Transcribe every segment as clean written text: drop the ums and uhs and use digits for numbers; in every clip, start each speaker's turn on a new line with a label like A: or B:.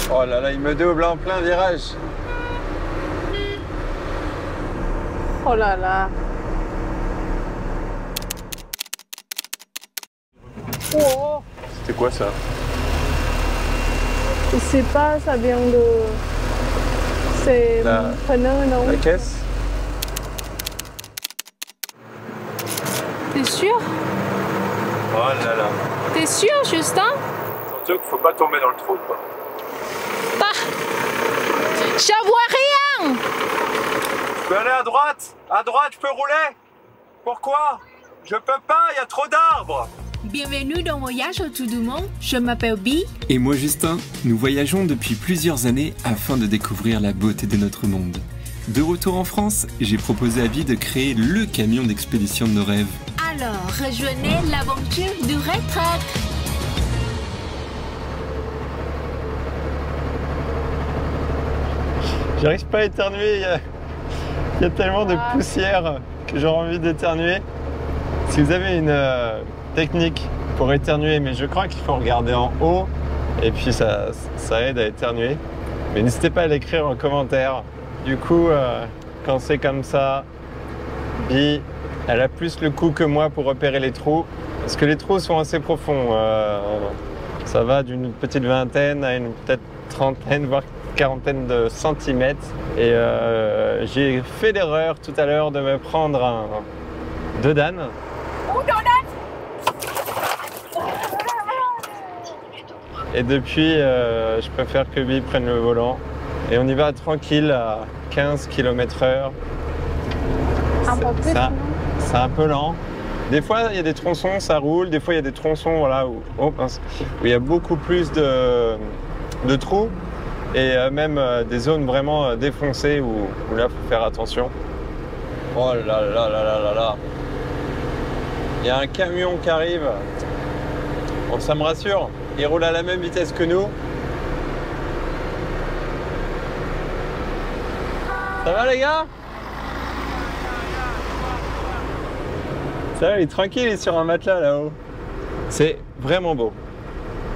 A: Oh là là, il me double en plein virage.
B: Oh là là. Oh.
A: C'était quoi ça?
B: Je sais pas, ça vient de... C'est pneu, non?
A: La caisse?
B: T'es sûr?
A: Oh là là.
B: T'es sûr, Justin?
A: Surtout qu'il faut pas tomber dans le trou, quoi.
B: Ah! Je vois rien!
A: Je peux aller à droite? À droite, je peux rouler? Pourquoi? Je peux pas, il y a trop d'arbres.
B: Bienvenue dans Voyage autour du monde, je m'appelle Bi.
C: Et moi Justin, nous voyageons depuis plusieurs années afin de découvrir la beauté de notre monde. De retour en France, j'ai proposé à Bi de créer le camion d'expédition de nos rêves.
B: Alors, rejoignez l'aventure du Red Truck.
A: J'arrive pas à éternuer, il y a tellement de poussière que j'aurais envie d'éternuer. Si vous avez une technique pour éternuer, mais je crois qu'il faut regarder en haut et puis ça aide à éternuer. Mais n'hésitez pas à l'écrire en commentaire. Du coup, quand c'est comme ça, Bi, elle a plus le coup que moi pour repérer les trous. Parce que les trous sont assez profonds. Ça va d'une petite vingtaine à une peut-être trentaine, voire quarantaine de centimètres. Et j'ai fait l'erreur tout à l'heure de me prendre un Dodan. Et depuis, je préfère que Bi prenne le volant. Et on y va tranquille à 15 km/h. C'est un peu lent. Des fois, il y a des tronçons, ça roule. Des fois, il y a des tronçons voilà, où il y a beaucoup plus de trous. Et même des zones vraiment défoncées où là, il faut faire attention. Oh là là là là là là. Il y a un camion qui arrive. Bon, ça me rassure. Il roule à la même vitesse que nous. Ça va les gars? Ça va, il est tranquille, il est sur un matelas là-haut. C'est vraiment beau.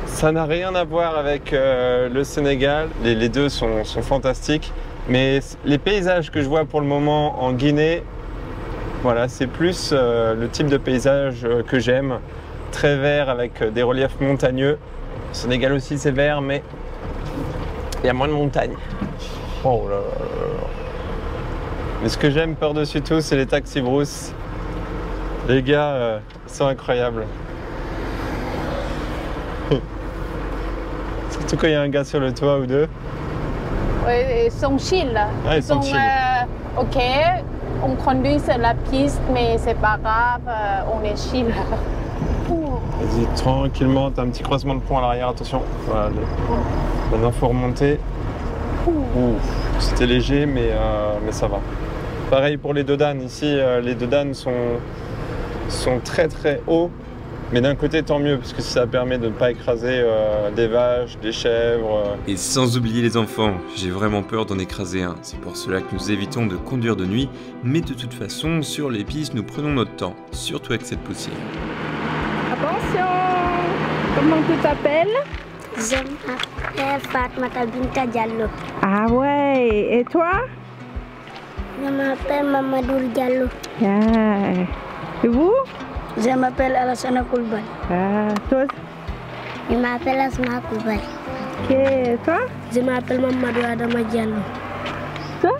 A: Ça n'a rien à voir avec le Sénégal. Les deux sont fantastiques. Mais les paysages que je vois pour le moment en Guinée, voilà, c'est plus le type de paysage que j'aime. Très vert avec des reliefs montagneux. Le Sénégal aussi c'est vert, mais il y a moins de montagnes. Oh là là là. Mais ce que j'aime par-dessus tout, c'est les taxis brousses. Les gars sont incroyables. Surtout quand il y a un gars sur le toit ou deux.
B: Oui, ils sont chill.
A: Ah, ils sont chill.
B: Ok, on conduit sur la piste, mais c'est pas grave, on est chill.
A: Vas-y, tranquillement, t'as un petit croisement de pont à l'arrière, attention. Voilà, maintenant, il faut remonter. C'était léger, mais ça va. Pareil pour les Dodan. Ici, les Dodan sont très très hauts. Mais d'un côté, tant mieux, parce que ça permet de ne pas écraser des vaches, des chèvres.
C: Et sans oublier les enfants, j'ai vraiment peur d'en écraser un. C'est pour cela que nous évitons de conduire de nuit. Mais de toute façon, sur les pistes, nous prenons notre temps, surtout avec cette poussière.
B: Attention! Comment tu t'appelles?
D: Je m'appelle Fatmata Binta Diallo.
B: Ah ouais, et toi?
D: Je m'appelle Mamadou Diallo.
B: Ah. Et vous?
D: Je m'appelle Alassana Koulbal.
B: Ah, toi?
D: Je m'appelle Asma Koulbal.
B: Ok, et toi?
D: Je m'appelle Mamadou Adama Diallo.
B: Toi?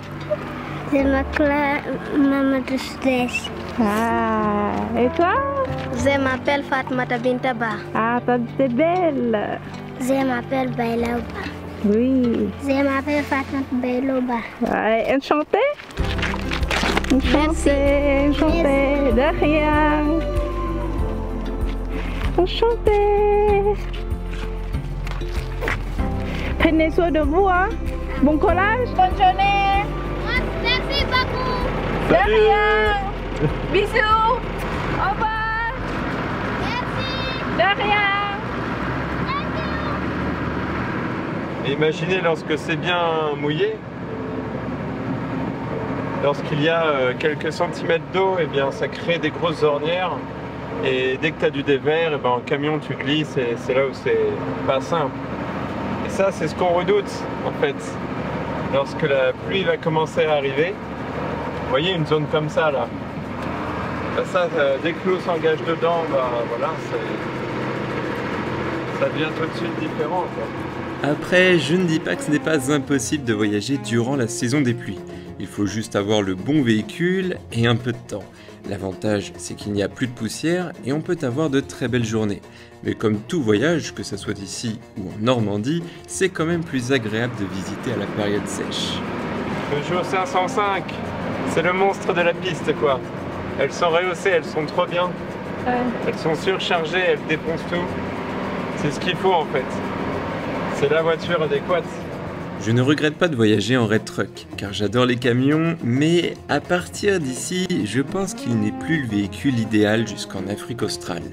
D: Je m'appelle Mamadou Stress.
B: Ah, et toi?
D: Je m'appelle Fatmata Binta Ba.
B: Ah, toi, t'es belle.
D: Je m'appelle Bailaouba.
B: Oui.
D: Je m'appelle Fatmata Bailaouba.
B: Ouais, enchantée? Enchantée, enchantée, de rien. Enchantée. Prenez soin de vous, hein. Bon courage. Bonne journée.
D: Merci beaucoup.
B: De rien. Bisous. Au revoir.
D: Merci.
B: De rien.
A: Et imaginez lorsque c'est bien mouillé, lorsqu'il y a quelques centimètres d'eau, eh bien ça crée des grosses ornières. Et dès que tu as du dévers, eh ben, en camion tu glisses et c'est là où c'est pas simple. Et Ça, c'est ce qu'on redoute en fait. Lorsque la pluie va commencer à arriver, vous voyez une zone comme ça là. Bah, ça, dès que l'eau s'engage dedans, bah, voilà, ça devient tout de suite différent, quoi.
C: Après, je ne dis pas que ce n'est pas impossible de voyager durant la saison des pluies. Il faut juste avoir le bon véhicule et un peu de temps. L'avantage, c'est qu'il n'y a plus de poussière et on peut avoir de très belles journées. Mais comme tout voyage, que ce soit ici ou en Normandie, c'est quand même plus agréable de visiter à la période sèche.
A: Peugeot 505, c'est le monstre de la piste, quoi. Elles sont rehaussées, elles sont trop bien.
B: Ouais.
A: Elles sont surchargées, elles défoncent tout. C'est ce qu'il faut en fait. C'est la voiture adéquate.
C: Je ne regrette pas de voyager en Red Truck, car j'adore les camions, mais à partir d'ici, je pense qu'il n'est plus le véhicule idéal jusqu'en Afrique australe.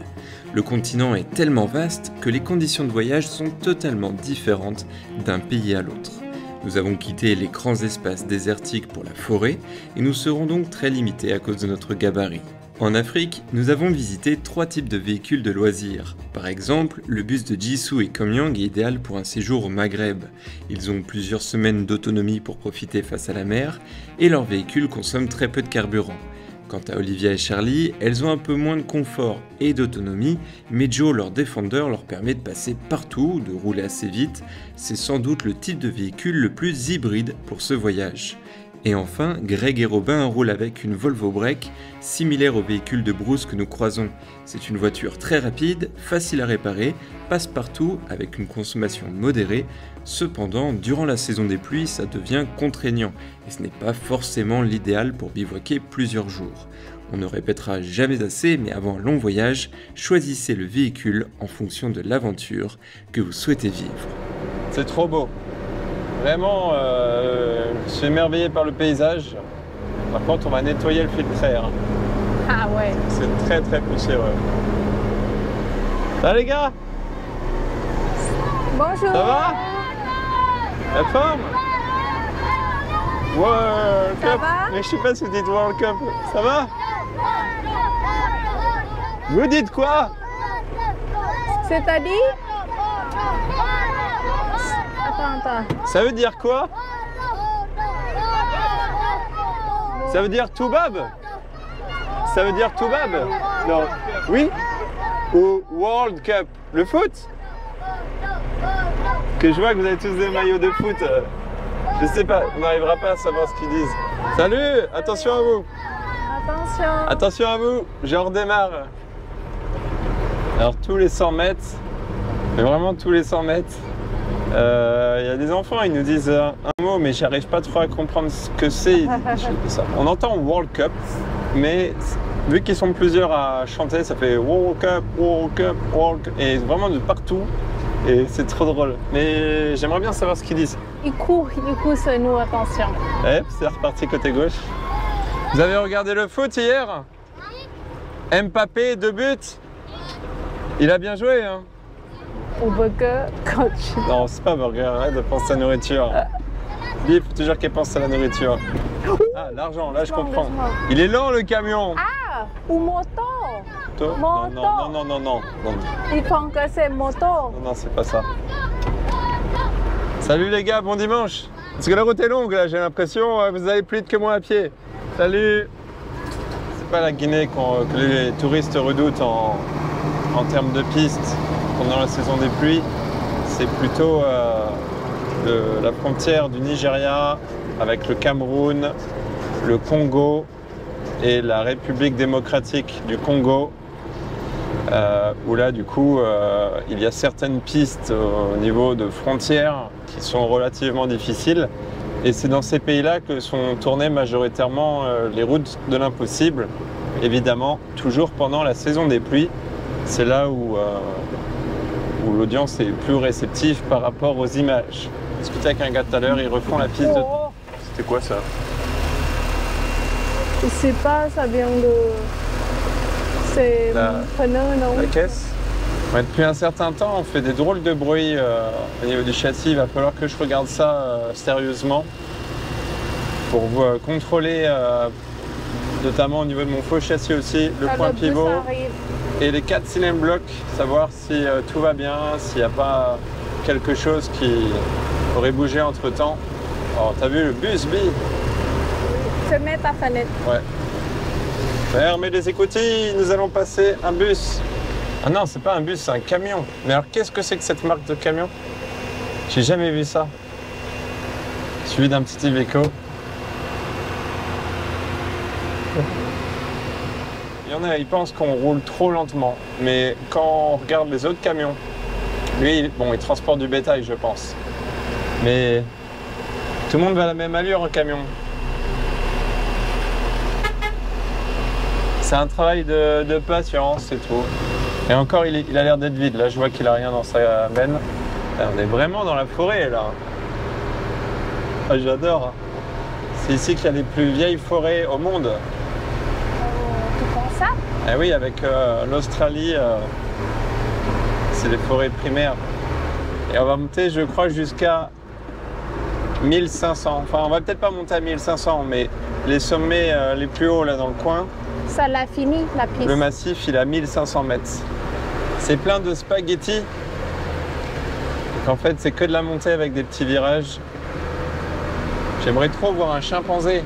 C: Le continent est tellement vaste que les conditions de voyage sont totalement différentes d'un pays à l'autre. Nous avons quitté les grands espaces désertiques pour la forêt, et nous serons donc très limités à cause de notre gabarit. En Afrique, nous avons visité 3 types de véhicules de loisirs. Par exemple, le bus de Jisoo et Komyang est idéal pour un séjour au Maghreb. Ils ont plusieurs semaines d'autonomie pour profiter face à la mer, et leurs véhicules consomment très peu de carburant. Quant à Olivia et Charlie, elles ont un peu moins de confort et d'autonomie, mais Joe, leur Defender, leur permet de passer partout, de rouler assez vite. C'est sans doute le type de véhicule le plus hybride pour ce voyage. Et enfin, Greg et Robin roulent avec une Volvo Break, similaire au véhicule de Bruce que nous croisons. C'est une voiture très rapide, facile à réparer, passe partout avec une consommation modérée. Cependant, durant la saison des pluies, ça devient contraignant et ce n'est pas forcément l'idéal pour bivouaquer plusieurs jours. On ne répétera jamais assez, mais avant un long voyage, choisissez le véhicule en fonction de l'aventure que vous souhaitez vivre.
A: C'est trop beau. Vraiment, je suis émerveillé par le paysage. Par contre, on va nettoyer le filtreur.
B: Ah ouais.
A: C'est très très poussiéreux. Ça les gars?
B: Bonjour.
A: Ça va? La forme? World
B: Ça
A: Cup.
B: va?
A: Mais je sais pas si vous dites World Cup. Ça va? Vous dites quoi?
B: C'est-à-dire? Attends.
A: Ça veut dire quoi? Ça veut dire Toubab? Ça veut dire Toubab? Non. Oui? Ou World Cup? Le foot? Que je vois que vous avez tous des maillots de foot. Je sais pas, on n'arrivera pas à savoir ce qu'ils disent. Salut! Attention à vous!
B: Attention.
A: Attention à vous! Je redémarre. Alors tous les 100 mètres, mais vraiment tous les 100 mètres, il y a des enfants, ils nous disent un mot, mais j'arrive pas trop à comprendre ce que c'est. On entend World Cup, mais vu qu'ils sont plusieurs à chanter, ça fait World Cup, World Cup, World Cup, et vraiment de partout. Et c'est trop drôle. Mais j'aimerais bien savoir ce qu'ils disent.
B: Il court sur nous, attention.
A: Ouais, c'est reparti côté gauche. Vous avez regardé le foot hier? Mbappé, 2 buts. Il a bien joué, hein?
B: Au burger, coach.
A: Non, c'est pas burger, arrête de penser à la nourriture. Lui, il faut toujours qu'elle pense à la nourriture. Ah, l'argent, là je comprends. Il est lent le camion.
B: Ah, ou moto.
A: Non, non, non, non, non.
B: Ils font que c'est moto.
A: Non, non, c'est pas ça. Salut les gars, bon dimanche. Parce que la route est longue là, j'ai l'impression, vous allez plus vite que moi à pied. Salut. C'est pas la Guinée que les touristes redoutent en termes de pistes pendant la saison des pluies. C'est plutôt la frontière du Nigeria avec le Cameroun, le Congo et la République démocratique du Congo. Où là du coup il y a certaines pistes au niveau de frontières qui sont relativement difficiles et c'est dans ces pays-là que sont tournées majoritairement les routes de l'impossible, évidemment toujours pendant la saison des pluies. C'est là où l'audience est plus réceptive par rapport aux images. J'ai discuté avec un gars tout à l'heure, ils refont la piste de... C'était quoi ça?
B: Je sais pas, ça vient de... C'est pneu, non?
A: La caisse. Ouais, depuis un certain temps, on fait des drôles de bruit au niveau du châssis. Il va falloir que je regarde ça sérieusement pour contrôler, notamment au niveau de mon faux châssis aussi, le point pivot et les 4 cylindres blocs, savoir si tout va bien, s'il n'y a pas quelque chose qui aurait bougé entre temps. Oh, t'as vu le bus, Bi?
B: Fermez ta fenêtre.
A: Ouais. Fermez les écoutilles, nous allons passer un bus. Ah non, c'est pas un bus, c'est un camion. Mais alors, qu'est-ce que c'est que cette marque de camion? J'ai jamais vu ça. Suivi d'un petit Iveco. Il y en a, ils pensent qu'on roule trop lentement. Mais quand on regarde les autres camions, lui, bon, il transporte du bétail, je pense. Mais tout le monde va à la même allure en camion. C'est un travail de patience, c'est tout. Et encore, il a l'air d'être vide. Là, je vois qu'il a rien dans sa benne. Là, on est vraiment dans la forêt, là. Ah, j'adore. C'est ici qu'il y a les plus vieilles forêts au monde.
B: Tu penses ça?
A: Eh oui, avec l'Australie, c'est les forêts primaires. Et on va monter, je crois, jusqu'à 1500. Enfin, on va peut-être pas monter à 1500, mais les sommets les plus hauts, là, dans le coin.
B: Ça l'a fini, la piste.
A: Le massif, il a 1500 mètres. C'est plein de spaghettis. Donc en fait, c'est que de la montée avec des petits virages. J'aimerais trop voir un chimpanzé.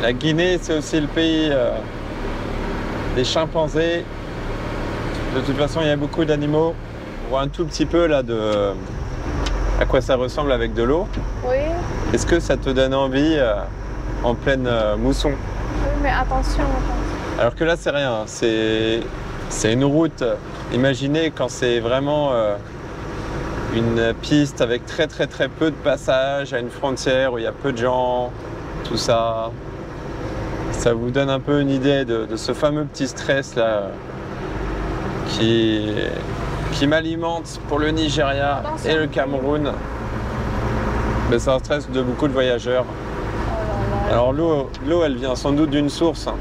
A: La Guinée, c'est aussi le pays des chimpanzés. De toute façon, il y a beaucoup d'animaux. On voit un tout petit peu là à quoi ça ressemble avec de l'eau.
B: Oui.
A: Est-ce que ça te donne envie en pleine mousson?
B: Oui, mais attention.
A: Alors que là, c'est rien. C'est une route. Imaginez quand c'est vraiment une piste avec très peu de passages à une frontière où il y a peu de gens, tout ça. Ça vous donne un peu une idée de ce fameux petit stress là qui m'alimente pour le Nigeria et le Cameroun. Mais c'est un stress de beaucoup de voyageurs. Alors l'eau, elle vient sans doute d'une source. Hein.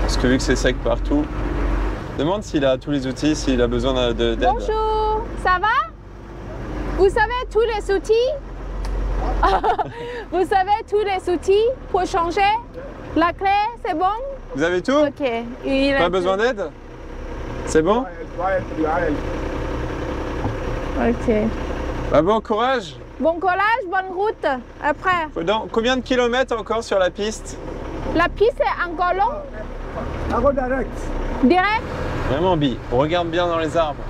A: Parce que vu que c'est sec partout, demande s'il a tous les outils, s'il a besoin d'aide.
B: Bonjour, ça va? Vous savez tous les outils? Vous savez tous les outils pour changer? La clé, c'est bon?
A: Vous avez tout?
B: Ok. Il
A: Pas besoin d'aide? C'est bon?
B: Ok.
A: Bah bon courage!
B: Bon courage, bonne route. Après.
A: Combien de kilomètres encore sur la piste?
B: La piste est encore longue? Direct?
A: Vraiment, Bi, on regarde bien dans les arbres.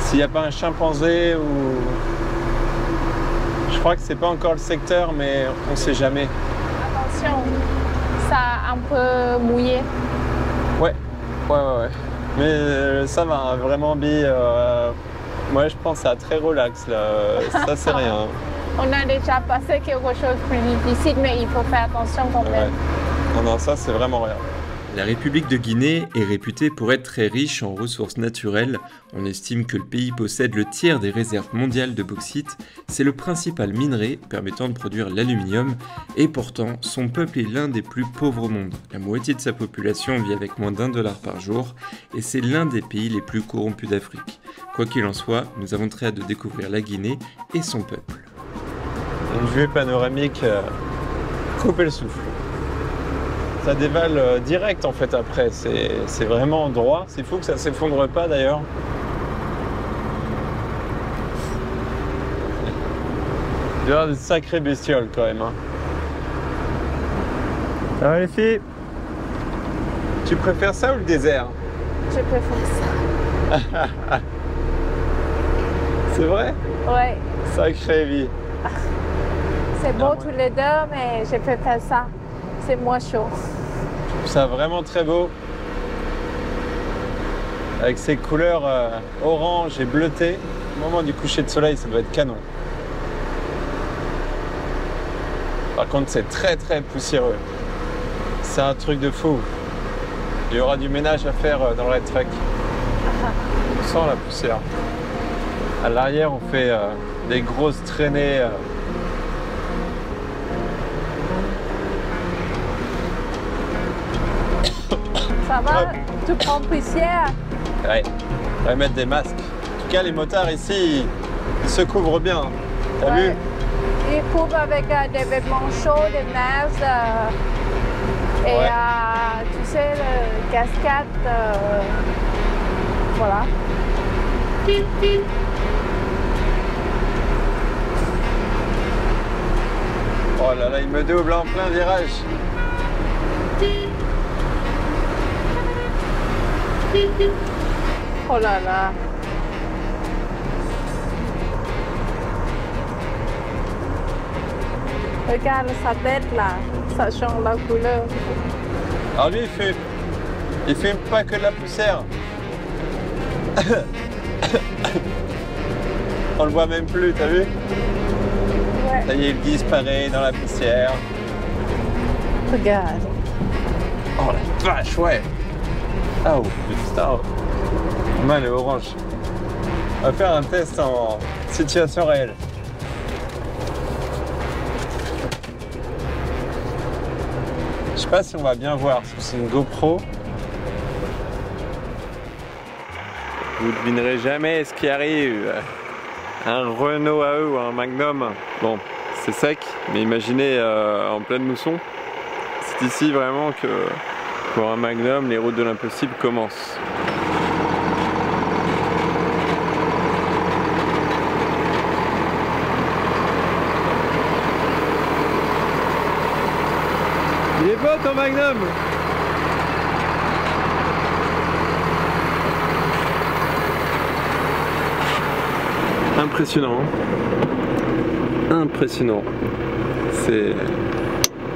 A: S'il n'y a pas un chimpanzé ou... Je crois que c'est pas encore le secteur, mais on sait jamais.
B: Attention, ça a un peu mouillé.
A: Ouais. Mais ça va, vraiment, Bi. Moi, je pense à très relax, là. Ça, c'est rien.
B: On a déjà passé quelque chose de plus difficile, mais il faut faire attention quand même.
A: Ouais. Non, ça, c'est vraiment rien.
C: La République de Guinée est réputée pour être très riche en ressources naturelles. On estime que le pays possède le tiers des réserves mondiales de bauxite. C'est le principal minerai permettant de produire l'aluminium. Et pourtant, son peuple est l'un des plus pauvres au monde. La moitié de sa population vit avec moins d'$1 par jour. Et c'est l'un des pays les plus corrompus d'Afrique. Quoi qu'il en soit, nous avons très hâte de découvrir la Guinée et son peuple.
A: Une vue panoramique, couper le souffle. Ça dévale direct en fait après, c'est vraiment droit. C'est fou que ça s'effondre pas d'ailleurs. Il y a des sacrées bestioles quand même. Hein. Ça va les filles? Tu préfères ça ou le désert?
B: Je préfère ça.
A: C'est vrai?
B: Ouais.
A: Sacrée vie.
B: C'est beau tous les deux, mais je préfère ça. C'est moins chaud.
A: Je trouve ça vraiment très beau. Avec ces couleurs orange et bleutées. Au moment du coucher de soleil, ça doit être canon. Par contre, c'est très poussiéreux. C'est un truc de fou. Il y aura du ménage à faire dans le red truck. On sent la poussière. À l'arrière, on fait des grosses traînées.
B: Ça va?
A: Ouais.
B: Tu prends poussière?
A: Ouais, on va mettre des masques. En tout cas, les motards ici, ils se couvrent bien. T'as vu?
B: Ils couvrent avec des vêtements chauds, des masques et
A: Ouais.
B: tu sais, le casquette. Voilà.
A: Oh là là, il me double en plein virage.
B: Oh là là. Regarde sa tête là, ça change la couleur.
A: Alors lui, il fume pas que de la poussière. On le voit même plus, t'as vu?
B: Ouais.
A: Ça y est, il disparaît dans la poussière.
B: Regarde.
A: Oh la vache, ouais. Oh putain. Mal est orange. On va faire un test en situation réelle. Je sais pas si on va bien voir, parce que c'est une GoPro. Vous devinerez jamais ce qui arrive. Un Renault AE ou un Magnum. Bon, c'est sec, mais imaginez en pleine mousson. C'est ici vraiment que pour un Magnum, les routes de l'impossible commencent. Il est beau ton Magnum! Impressionnant, hein. Impressionnant. C'est...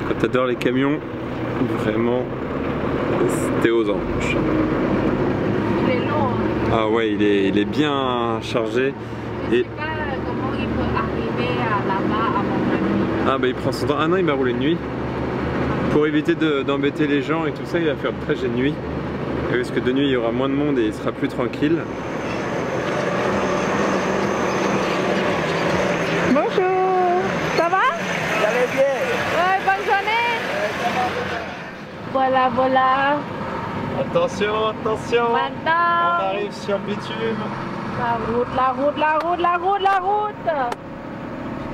A: Quand t'adores les camions, vraiment, t'es aux anges.
B: Il est long.
A: Ah ouais, il est bien chargé.
B: Je sais pas comment il peut arriver là-bas à mon avis.
A: Ah bah il prend son temps. Ah non, il va rouler de nuit. Pour éviter d'embêter les gens et tout ça, il va faire le trajet de nuit. Parce que de nuit, il y aura moins de monde et il sera plus tranquille.
B: Bonjour, ça va?
A: Ça va bien.
B: Ouais, bonne journée. Voilà, voilà.
A: Attention, attention. On
B: Maintenant,
A: arrive sur le bitume.
B: la route, la route, la route, la route, la route.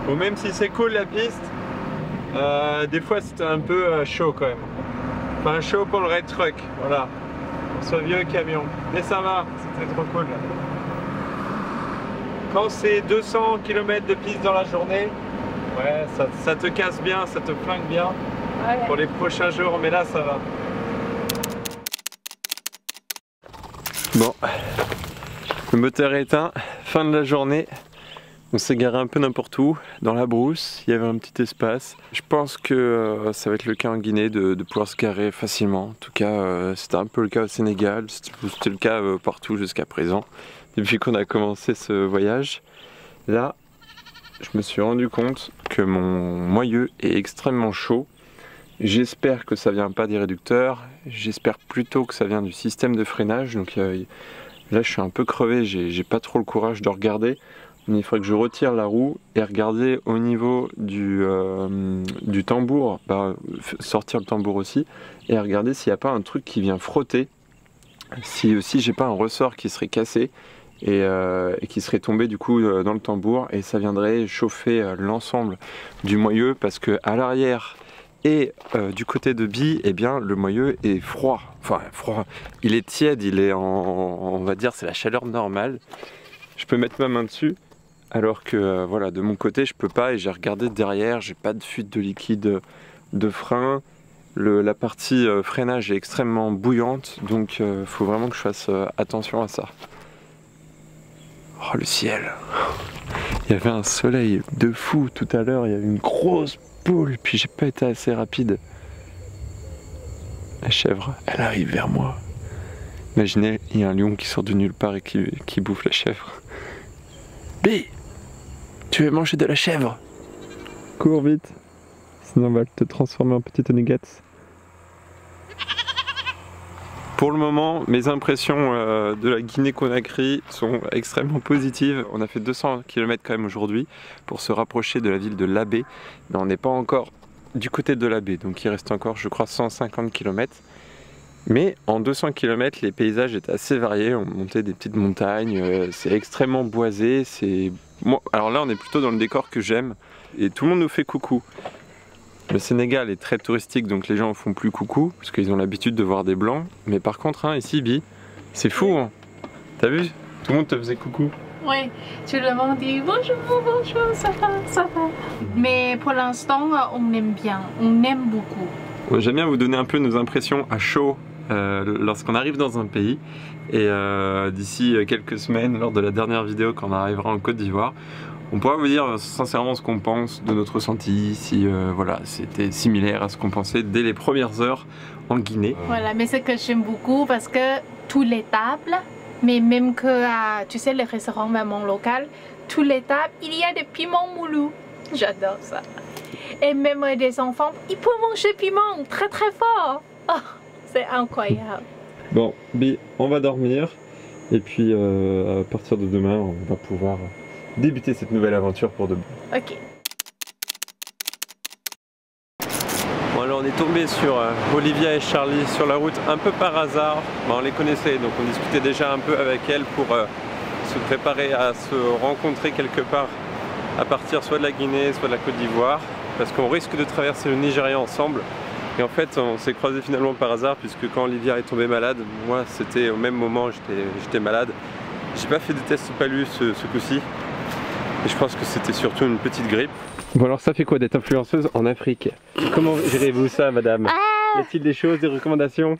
A: Ou même si c'est cool la piste, des fois c'est un peu chaud quand même. Enfin chaud pour le raid truck, voilà. Pour ce vieux camion. Mais ça va, c'était trop cool. Quand c'est 200 km de piste dans la journée, ouais, ça te casse bien, ça te flingue bien
B: Ouais.
A: pour les prochains jours, mais là ça va. Bon, le moteur est éteint, fin de la journée. On s'est garé un peu n'importe où, dans la brousse, il y avait un petit espace. Je pense que ça va être le cas en Guinée de pouvoir se garer facilement. En tout cas, c'était un peu le cas au Sénégal, c'était le cas partout jusqu'à présent, depuis qu'on a commencé ce voyage. Là, je me suis rendu compte que mon moyeu est extrêmement chaud. J'espère que ça vient pas des réducteurs, j'espère plutôt que ça vient du système de freinage. Donc là, je suis un peu crevé, j'ai pas trop le courage de regarder. Il faudrait que je retire la roue et regarder au niveau du tambour, sortir le tambour aussi, et regarder s'il n'y a pas un truc qui vient frotter, si aussi j'ai pas un ressort qui serait cassé et qui serait tombé du coup dans le tambour, et ça viendrait chauffer l'ensemble du moyeu, parce que à l'arrière et du côté de Bi, eh bien le moyeu est froid, enfin froid, il est tiède, il est on va dire c'est la chaleur normale. Je peux mettre ma main dessus, alors que voilà, de mon côté je peux pas, et j'ai regardé derrière, j'ai pas de fuite de liquide de frein, la partie freinage est extrêmement bouillante, donc faut vraiment que je fasse attention à ça. Oh le ciel, il y avait un soleil de fou tout à l'heure, il y avait une grosse boule, puis j'ai pas été assez rapide. La chèvre, elle arrive vers moi. Imaginez, il y a un lion qui sort de nulle part et qui bouffe la chèvre. B, tu veux manger de la chèvre? Cours vite, sinon on va te transformer en petite nuggets. Pour le moment, mes impressions de la Guinée-Conakry sont extrêmement positives. On a fait 200 km quand même aujourd'hui pour se rapprocher de la ville de Labé, mais on n'est pas encore du côté de Labé, donc il reste encore, je crois, 150 km. Mais en 200 km, les paysages étaient assez variés, on montait des petites montagnes, c'est extrêmement boisé, Bon, alors là on est plutôt dans le décor que j'aime, et tout le monde nous fait coucou. Le Sénégal est très touristique, donc les gens ne font plus coucou, parce qu'ils ont l'habitude de voir des blancs, mais par contre, hein, ici, Bi, c'est fou, hein. T'as vu? Tout le monde te faisait coucou.
B: Oui, tout le monde dit bonjour, bonjour, ça va, ça va. Mais pour l'instant, on aime bien, on aime beaucoup.
A: J'aime bien vous donner un peu nos impressions à chaud lorsqu'on arrive dans un pays. Et d'ici quelques semaines, lors de la dernière vidéo quand on arrivera en Côte d'Ivoire, on pourra vous dire sincèrement ce qu'on pense de notre ressenti, si voilà, c'était similaire à ce qu'on pensait dès les premières heures en Guinée.
B: Voilà, mais c'est que j'aime beaucoup parce que toutes les tables, mais même que tu sais, les restaurants vraiment locaux, toutes les tables, il y a des piments moulus. J'adore ça. Et même des enfants, ils peuvent manger piment très très fort. Oh, c'est incroyable.
A: Bon, Bi, on va dormir. Et puis à partir de demain, on va pouvoir débuter cette nouvelle aventure pour de bon.
B: Ok.
A: Bon, alors on est tombé sur Olivia et Charlie sur la route un peu par hasard. Bon, on les connaissait, donc on discutait déjà un peu avec elles pour se préparer à se rencontrer quelque part à partir soit de la Guinée, soit de la Côte d'Ivoire, parce qu'on risque de traverser le Nigeria ensemble. Et en fait, on s'est croisés finalement par hasard, puisque quand Olivia est tombée malade, moi c'était au même moment, j'étais malade. J'ai pas fait de test palu ce coup-ci, et je pense que c'était surtout une petite grippe. Bon, alors ça fait quoi d'être influenceuse en Afrique? Comment gérez-vous ça, madame? Y a-t-il des choses, des recommandations?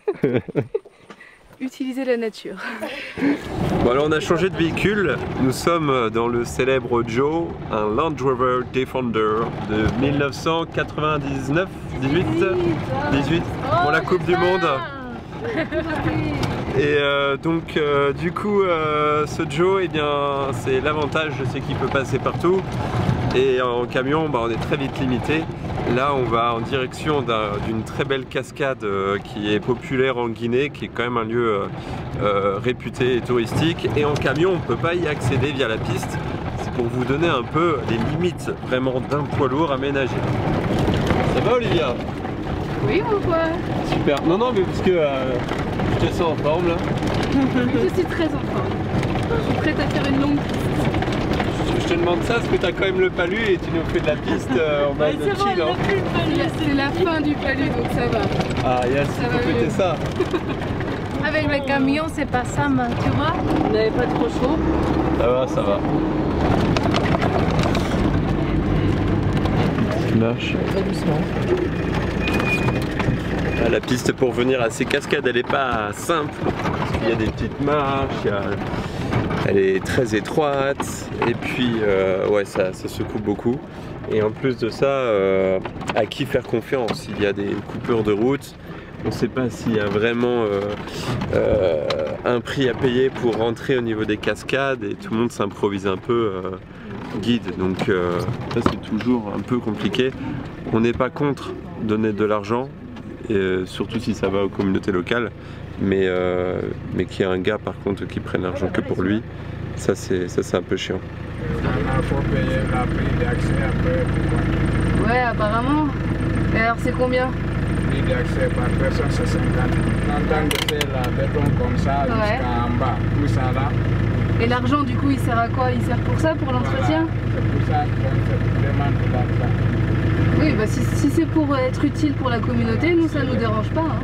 E: Utiliser la nature.
A: Bon, alors on a changé de véhicule, nous sommes dans le célèbre Joe, un Land Rover Defender de 1999, 18 pour la Coupe du Monde. Et donc du coup ce Joe, eh bien c'est l'avantage, c'est qu'il peut passer partout. Et en camion, bah, on est très vite limité. Là on va en direction d'une très belle cascade qui est populaire en Guinée, qui est quand même un lieu réputé et touristique. Et en camion on ne peut pas y accéder via la piste. C'est pour vous donner un peu les limites vraiment d'un poids lourd aménagé. Ça va, Olivia?
E: Oui, pourquoi?
A: Super. Non, non, mais parce que je te sens en forme là.
E: Je suis très en forme. Je suis prête à faire une longue piste.
A: Je te demande ça parce que tu as quand même le palu et tu nous fais de la piste en mode chill. Hein.
E: C'est la fin du palu, donc ça va.
A: Ah yes, il faut fêter ça.
B: Avec le camion, c'est pas ça, mais tu vois.
E: Vous n'avez pas trop chaud?
A: Ça va, ça va. Marche.
E: Très doucement.
A: La piste pour venir à ces cascades, elle n'est pas simple. Il y a des petites marches, elle est très étroite et puis ouais, ça secoue beaucoup. Et en plus de ça, à qui faire confiance? Il y a des coupures de route. On ne sait pas s'il y a vraiment un prix à payer pour rentrer au niveau des cascades et tout le monde s'improvise un peu guide. Donc ça c'est toujours un peu compliqué. On n'est pas contre donner de l'argent, surtout si ça va aux communautés locales, mais qu'il y ait un gars par contre qui prenne l'argent que pour lui, ça c'est un peu chiant.
F: Il faut payer la prix d'accès après.
E: Ouais, apparemment. Et alors c'est combien?
F: Le prix d'accès par personne c'est 50. Quand de faire la béton comme ça jusqu'en bas, tout ça là.
E: Et l'argent du coup il sert à quoi? Il sert pour ça, pour l'entretien?
F: Voilà. C'est pour ça qu'on demande de l'argent.
E: Oui, bah si c'est pour être utile pour la communauté, nous ça nous dérange pas. Hein.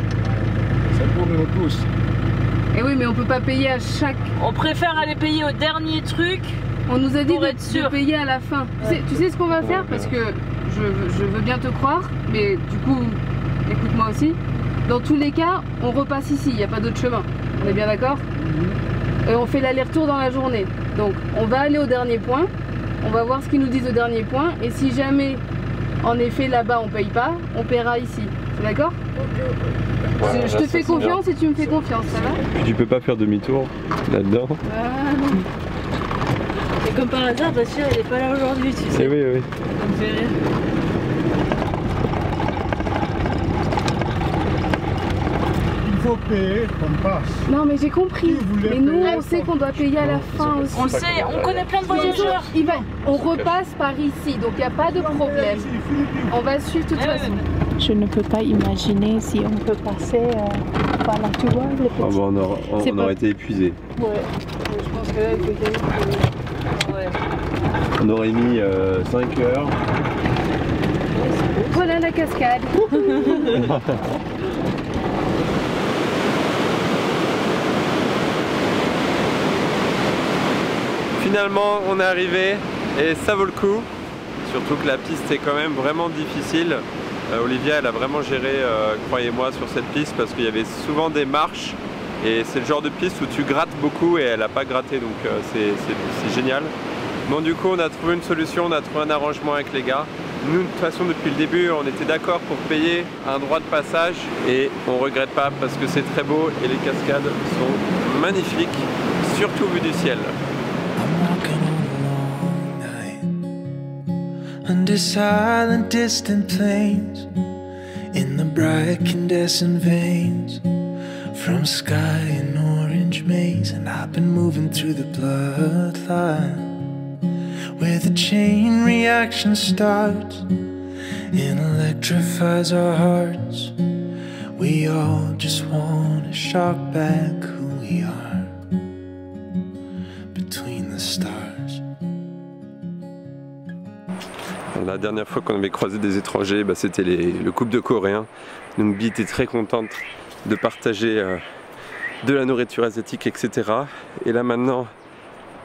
F: C'est pour nous tous.
E: Et oui, mais on peut pas payer à chaque...
G: On préfère aller payer au dernier truc.
E: On nous a dit
G: de
E: payer à la fin.
G: Ouais.
E: Tu sais ce qu'on va faire? Parce que je veux bien te croire, mais du coup, écoute-moi aussi. Dans tous les cas, on repasse ici, il n'y a pas d'autre chemin. On est bien d'accord? Et on fait l'aller-retour dans la journée. Donc on va aller au dernier point, on va voir ce qu'ils nous disent au dernier point, et si jamais, en effet, là-bas on paye pas, on paiera ici. C'est d'accord?
A: Voilà,
E: je te fais confiance et tu me fais confiance, ça va?
A: Puis tu peux pas faire demi-tour là-dedans.
G: Et comme par hasard, Bastien elle est pas là aujourd'hui, tu sais.
A: Eh oui, oui.
G: Ça me fait rire.
F: Il faut payer qu'on passe.
E: Non mais j'ai compris, mais nous on sait qu'on doit payer à la fin aussi.
G: On le sait, on connaît plein de voyageurs.
E: On repasse par ici, donc il n'y a pas de problème. On va suivre de toute façon.
B: Je ne peux pas imaginer si on peut passer par là, tu vois, les petits.
A: Ah bon, on aurait été épuisé.
E: Ouais, je pense que là, il faut y aller.
G: Ouais.
A: On aurait mis 5 heures.
E: Voilà la cascade.
C: Finalement on est arrivé et ça vaut le coup, surtout que la piste est quand même vraiment difficile. Olivia elle a vraiment géré, croyez-moi, sur cette piste parce qu'il y avait souvent des marches et c'est le genre de piste où tu grattes beaucoup et elle n'a pas gratté, donc c'est génial. Bon, du coup on a trouvé une solution, on a trouvé un arrangement avec les gars. Nous de toute façon depuis le début on était d'accord pour payer un droit de passage et on regrette pas parce que c'est très beau et les cascades sont magnifiques, surtout vu du ciel.
H: Under silent distant plains, in the bright incandescent veins, from sky in orange maze, and I've been moving through the bloodline, where the chain reaction starts and electrifies our hearts. We all just want to shock back who we are between the stars.
C: La dernière fois qu'on avait croisé des étrangers, c'était le couple de Coréens. Donc Bi était très contente de partager de la nourriture asiatique, etc. Et là maintenant,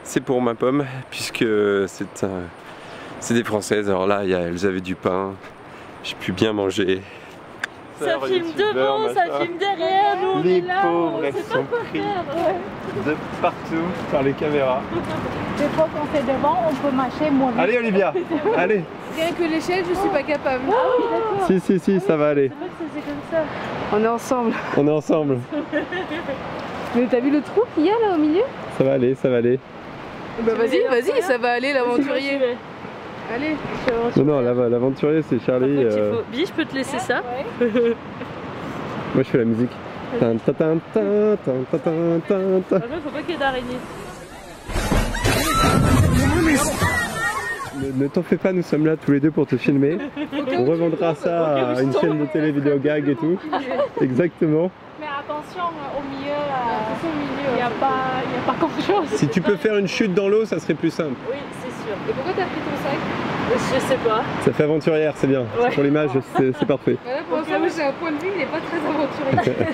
C: c'est pour ma pomme, puisque c'est des Françaises. Alors là, elles avaient du pain, j'ai pu bien manger.
G: Ça filme devant, ça filme derrière, nous on
C: les
G: est là,
C: pauvres, elles sont prises de partout par les caméras.
B: Des fois qu'on fait devant, on peut marcher moins vite.
C: Allez Olivia, allez.
E: Rien que l'échelle, je suis pas capable.
G: Ah oui, d'accord.
C: Si, ça va aller.
G: C'est vrai que c'est comme ça.
E: On est ensemble.
C: On est ensemble.
E: Mais t'as vu le trou qu'il y a là au milieu?
C: Ça va aller, ça va aller.
E: Bah vas-y, ça va aller l'aventurier. Allez.
C: Non, l'aventurier c'est Charlie.
G: Bi, je peux te laisser ça.
C: Moi je fais la musique. Tan, ta, tan, tan, tan, ta, tan, tan, ta.
G: Par contre, faut pas qu'il y ait d'araignées.
C: Ne t'en fais pas, nous sommes là tous les deux pour te filmer. On revendra ça à une chaîne de télé vidéo gag et tout. Exactement.
B: Mais attention, au milieu, il n'y a pas grand-chose.
C: Si tu peux faire une chute dans l'eau, ça serait plus simple.
G: Oui, c'est sûr.
E: Et pourquoi t'as pris ton sac?
G: Je sais pas.
C: Ça fait aventurière, c'est bien.
G: Ouais.
C: Pour l'image, c'est parfait.
E: Voilà, pour l'instant, moi j'ai un point de vue, il n'est pas très aventurier.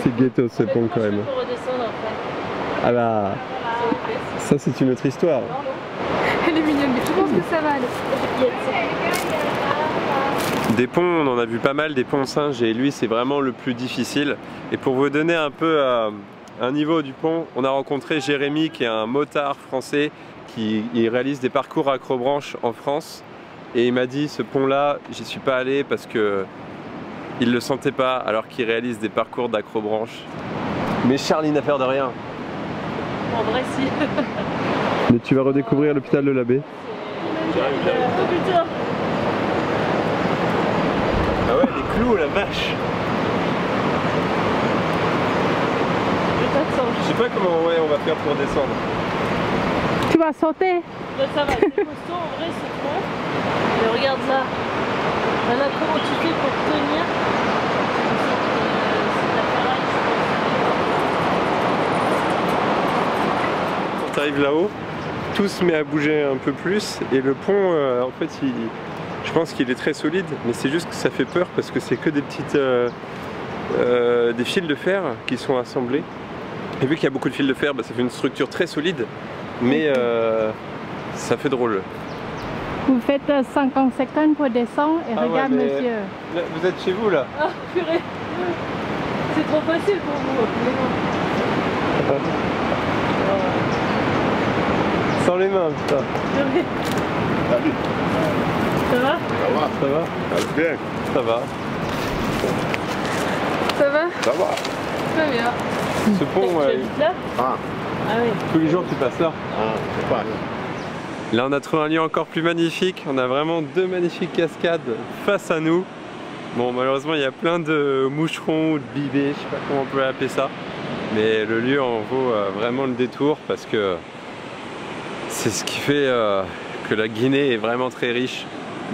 C: C'est ghetto ce pont quand même.
G: Pour redescendre après.
C: Ah bah, ça c'est une autre histoire.
E: Elle est mignonne, mais je pense que ça va aller.
C: Des ponts, on en a vu pas mal, des ponts singes, et lui c'est vraiment le plus difficile. Et pour vous donner un peu un niveau du pont, on a rencontré Jérémy qui est un motard français qui réalise des parcours acrobranche en France. Et il m'a dit, ce pont là, j'y suis pas allé parce que il le sentait pas alors qu'il réalise des parcours d'acrobranche. Mais Charlie n'a peur de rien.
G: En vrai, si.
C: Mais tu vas redécouvrir l'hôpital de l'Abbé.
G: Oh putain.
C: Ah ouais, les clous, la vache. Je sais pas comment on va faire pour descendre.
B: Tu vas sauter.
G: Là, ça va, c'est costaud, en vrai, c'est trop. Mais regarde ça. Voilà comment tu fais pour tenir. C'est de la ferraille, je pense.
C: Quand tu arrives là-haut, tout se met à bouger un peu plus et le pont, en fait, je pense qu'il est très solide, mais c'est juste que ça fait peur parce que c'est que des petites, des fils de fer qui sont assemblés. Et vu qu'il y a beaucoup de fils de fer, ça fait une structure très solide, mais ça fait drôle.
B: Vous faites 50 secondes pour descendre et regarde
C: ouais,
B: monsieur.
C: Là, vous êtes chez vous là?
G: Ah, purée. C'est trop facile pour vous.
C: Sans les mains, putain.
G: Ça va?
C: Ça va?
F: Ah, bien.
C: Ça va.
E: Ça va?
F: Ça va.
E: Très bien.
C: Ce pont,
G: Tu habites là?
F: Ah,
G: Ah oui.
C: tous les jours tu passes là.
F: c'est pas.
C: Là on a trouvé un lieu encore plus magnifique, on a vraiment deux magnifiques cascades face à nous. Bon malheureusement il y a plein de moucherons ou de bivets, je sais pas comment on peut appeler ça. Mais le lieu en vaut vraiment le détour parce que c'est ce qui fait que la Guinée est vraiment très riche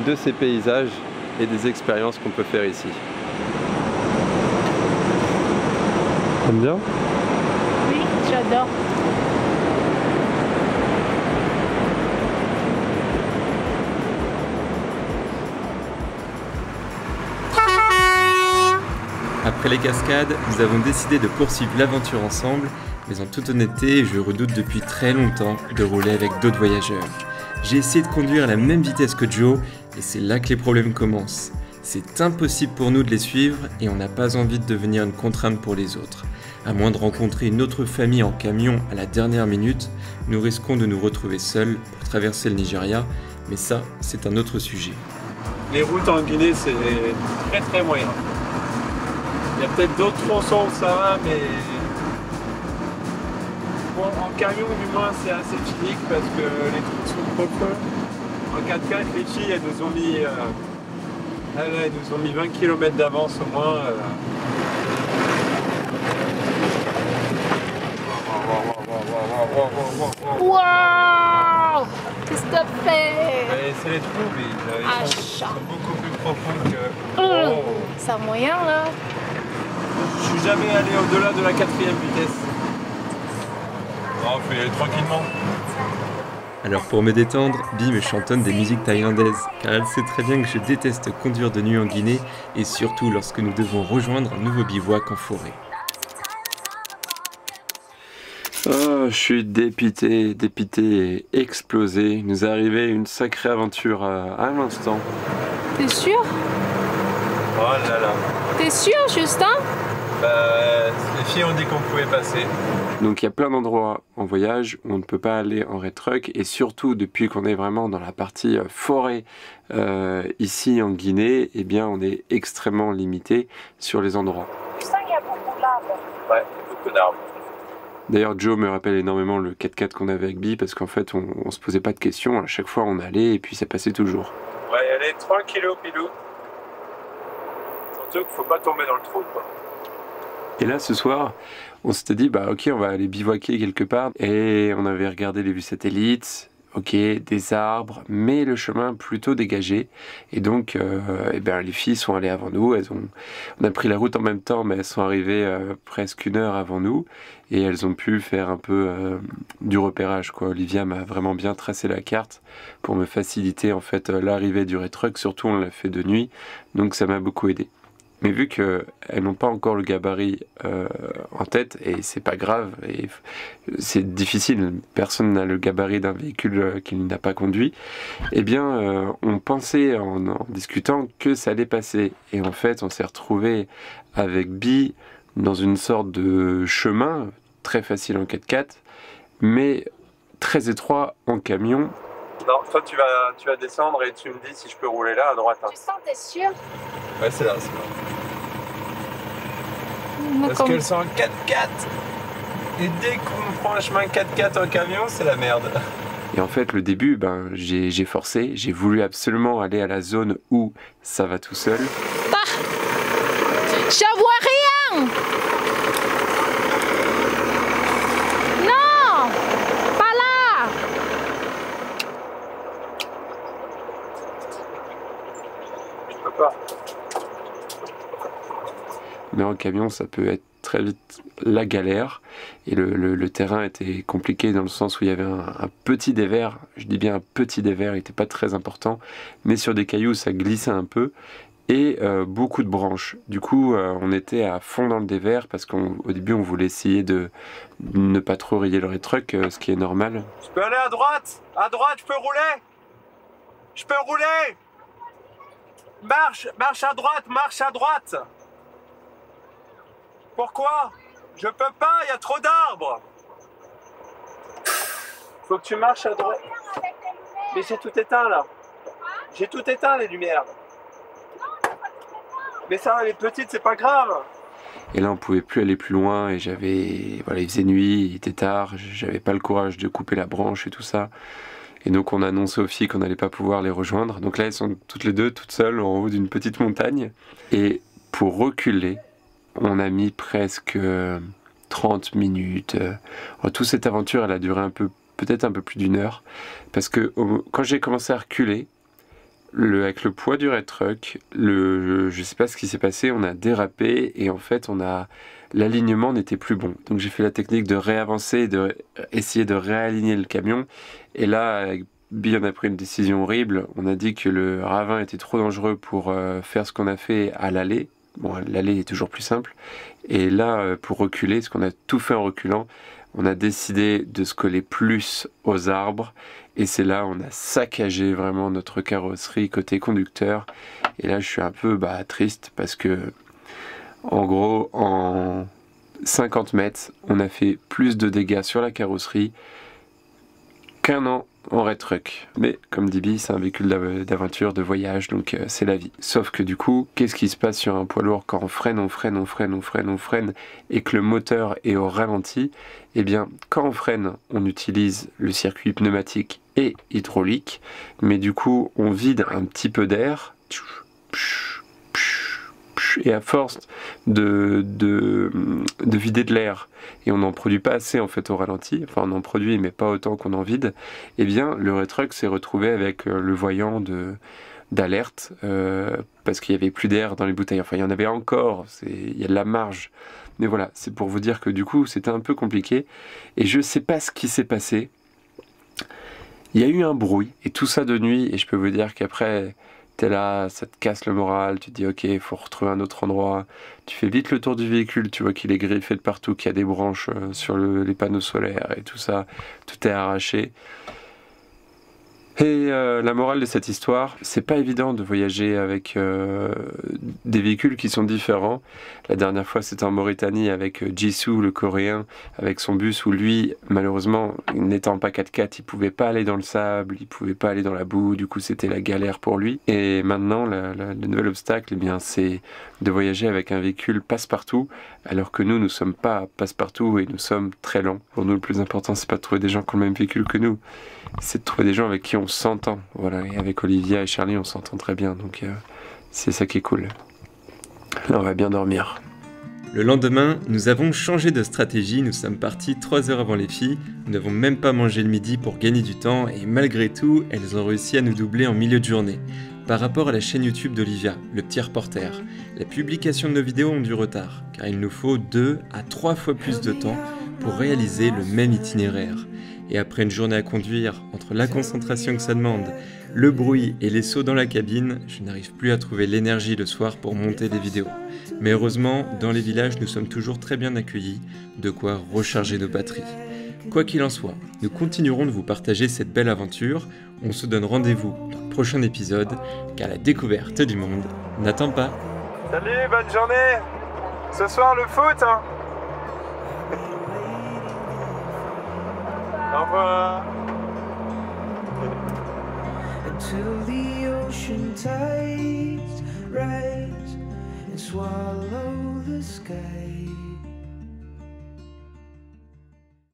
C: de ses paysages et des expériences qu'on peut faire ici. T'aimes bien?
B: Oui, j'adore.
C: Après les cascades, nous avons décidé de poursuivre l'aventure ensemble, mais en toute honnêteté, je redoute depuis très longtemps de rouler avec d'autres voyageurs. J'ai essayé de conduire à la même vitesse que Joe, et c'est là que les problèmes commencent. C'est impossible pour nous de les suivre, et on n'a pas envie de devenir une contrainte pour les autres. À moins de rencontrer une autre famille en camion à la dernière minute, nous risquons de nous retrouver seuls pour traverser le Nigeria, mais ça, c'est un autre sujet.
A: Les routes en Guinée, c'est très très moyen. Il y a peut-être d'autres tronçons où ça va, mais bon, en camion du moins c'est assez typique parce que les trucs sont trop creux. En 4x4, les filles, elles nous ont mis 20 km d'avance au moins.
B: Wow! Qu'est-ce que t'as fait?
A: C'est les trous, mais ils sont beaucoup plus profonds que...
B: C'est un moyen là.
A: Je suis jamais allé au-delà de la 4e vitesse. Non, fais tranquillement.
C: Alors pour me détendre, Bi me chantonne des musiques thaïlandaises, car elle sait très bien que je déteste conduire de nuit en Guinée, et surtout lorsque nous devons rejoindre un nouveau bivouac en forêt. Oh, je suis dépité et explosé. Il nous est arrivé une sacrée aventure à l'instant.
B: T'es sûr?
A: Oh là là.
B: T'es sûr, Justin?
A: Les filles ont dit qu'on pouvait passer.
C: Donc il y a plein d'endroits en voyage où on ne peut pas aller en rétruck, et surtout depuis qu'on est vraiment dans la partie forêt ici en Guinée, eh bien on est extrêmement limité sur les endroits.
B: Je sens qu'il y a beaucoup d'arbres.
A: Ouais, beaucoup d'arbres.
C: D'ailleurs Joe me rappelle énormément le 4x4 qu'on avait avec Bi, parce qu'en fait on se posait pas de questions, à chaque fois on allait et puis ça passait toujours.
A: Ouais, allez, tranquillou pilou. Surtout qu'il faut pas tomber dans le trou, quoi.
C: Et là ce soir, on s'était dit bah ok, on va aller bivouaquer quelque part, et on avait regardé les vues satellites, ok, des arbres, mais le chemin plutôt dégagé, et donc eh ben, les filles sont allées avant nous, on a pris la route en même temps, mais elles sont arrivées presque 1 heure avant nous, et elles ont pu faire un peu du repérage, quoi. Olivia m'a vraiment bien tracé la carte pour me faciliter en fait l'arrivée du rétruck, surtout on l'a fait de nuit, donc ça m'a beaucoup aidé. Mais vu qu'elles n'ont pas encore le gabarit en tête, et c'est pas grave, et c'est difficile, personne n'a le gabarit d'un véhicule qu'il n'a pas conduit, eh bien on pensait en discutant que ça allait passer. Et en fait on s'est retrouvé avec Bi dans une sorte de chemin très facile en 4x4, mais très étroit en camion.
A: Non, toi tu vas descendre et tu me dis si je peux rouler là à droite. Hein.
B: Tu sens, t'es sûr?
A: Ouais, c'est là, c'est là. Parce qu'elles sont en 4x4. Et dès qu'on prend un chemin 4x4 en camion, c'est la merde.
C: Et en fait, le début, ben, j'ai forcé, j'ai voulu absolument aller à la zone où ça va tout seul.
B: Ah, je vois rien! Non! Pas là!
A: Je peux pas.
C: Mais en camion, ça peut être très vite la galère. Et le terrain était compliqué dans le sens où il y avait un petit dévers. Je dis bien un petit dévers, il n'était pas très important. Mais sur des cailloux, ça glissait un peu. Et beaucoup de branches. Du coup, on était à fond dans le dévers parce qu'au début, on voulait essayer de ne pas trop rayer le rétruck, ce qui est normal.
A: Je peux aller à droite? À droite, je peux rouler? Je peux rouler? Marche à droite, marche à droite! Pourquoi? Je peux pas, il y a trop d'arbres. Faut que tu marches à droite. Mais j'ai tout éteint là. J'ai tout éteint les lumières. Mais ça, les petites, c'est pas grave.
C: Et là, on pouvait plus aller plus loin et voilà, il faisait nuit, il était tard, j'avais pas le courage de couper la branche et tout ça. Et donc, on a annoncé aux filles qu'on n'allait pas pouvoir les rejoindre. Donc là, elles sont toutes les deux, toutes seules, en haut d'une petite montagne. Et pour reculer, on a mis presque 30 minutes. Toute cette aventure, elle a duré peut-être un peu plus d'1 heure. Parce que quand j'ai commencé à reculer, avec le poids du rétruck, je sais pas ce qui s'est passé, on a dérapé et en fait l'alignement n'était plus bon. Donc j'ai fait la technique de réavancer, essayer de réaligner le camion. Et là, avec Bi, on a pris une décision horrible. On a dit que le ravin était trop dangereux pour faire ce qu'on a fait à l'aller. bon, l'aller est toujours plus simple. Et là, pour reculer, parce qu'on a tout fait en reculant, on a décidé de se coller plus aux arbres. Et c'est là on a saccagé vraiment notre carrosserie côté conducteur. Et là, je suis un peu triste parce que, en gros, en 50 mètres, on a fait plus de dégâts sur la carrosserie qu'un an en Red Truck. Mais comme dit Bi, c'est un véhicule d'aventure, de voyage, donc c'est la vie. Sauf que du coup, qu'est-ce qui se passe sur un poids lourd quand on freine, et que le moteur est au ralenti? Eh bien, quand on freine, on utilise le circuit pneumatique et hydraulique, mais du coup, on vide un petit peu d'air, et à force de vider de l'air, et on n'en produit pas assez en fait au ralenti, enfin on en produit mais pas autant qu'on en vide, eh bien le Red Truck s'est retrouvé avec le voyant d'alerte, parce qu'il n'y avait plus d'air dans les bouteilles, enfin il y en avait encore, il y a de la marge, mais voilà, c'est pour vous dire que du coup c'était un peu compliqué, et je sais pas ce qui s'est passé, il y a eu un bruit, et tout ça de nuit, et je peux vous dire qu'après, t'es là, ça te casse le moral, tu te dis ok, il faut retrouver un autre endroit, tu fais vite le tour du véhicule, tu vois qu'il est griffé de partout, qu'il y a des branches sur les panneaux solaires et tout ça, tout est arraché. Et la morale de cette histoire, c'est pas évident de voyager avec des véhicules qui sont différents. La dernière fois, c'était en Mauritanie avec Jisoo, le coréen, avec son bus où lui, malheureusement, n'étant pas 4x4, il pouvait pas aller dans le sable, il pouvait pas aller dans la boue, du coup c'était la galère pour lui. Et maintenant, le nouvel obstacle, eh bien, c'est de voyager avec un véhicule passe-partout, alors que nous sommes pas passe-partout et nous sommes très lents. Pour nous, le plus important, c'est pas de trouver des gens qui ont le même véhicule que nous, c'est de trouver des gens avec qui on s'entend. Voilà, et avec Olivia et Charlie, on s'entend très bien, donc c'est ça qui est cool. Là, on va bien dormir.
I: Le lendemain, nous avons changé de stratégie, nous sommes partis 3 heures avant les filles, nous n'avons même pas mangé le midi pour gagner du temps et malgré tout, elles ont réussi à nous doubler en milieu de journée. Par rapport à la chaîne YouTube d'Olivia, le petit reporter, la publication de nos vidéos ont du retard, car il nous faut 2 à 3 fois plus de temps pour réaliser le même itinéraire. Et après une journée à conduire, entre la concentration que ça demande, le bruit et les sauts dans la cabine, je n'arrive plus à trouver l'énergie le soir pour monter des vidéos. Mais heureusement, dans les villages, nous sommes toujours très bien accueillis, de quoi recharger nos batteries. Quoi qu'il en soit, nous continuerons de vous partager cette belle aventure. On se donne rendez-vous dans le prochain épisode, car la découverte du monde n'attend pas.
A: Salut, bonne journée. Ce soir, le foot, hein. Au revoir.
H: Until the ocean tides rise and swallow the sky.